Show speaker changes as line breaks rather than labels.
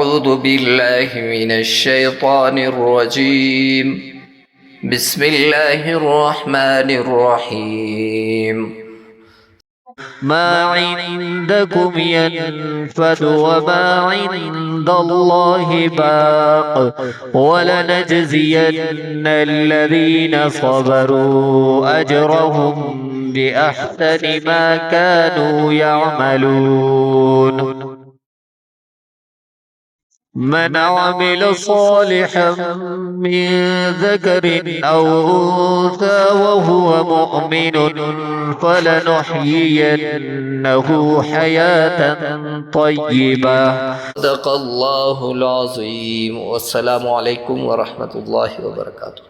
أعوذ بالله من الشيطان الرجيم بسم الله الرحمن الرحيم
ما عندكم ينفد وما عند الله باق ولنجزين الذين صبروا أجرهم بأحسن ما كانوا يعملون من عمل صالحا من ذكر أو أنثى وهو مؤمن فلنحيينه حياة طيبة.
صدق الله العظيم. والسلام عليكم ورحمة الله وبركاته.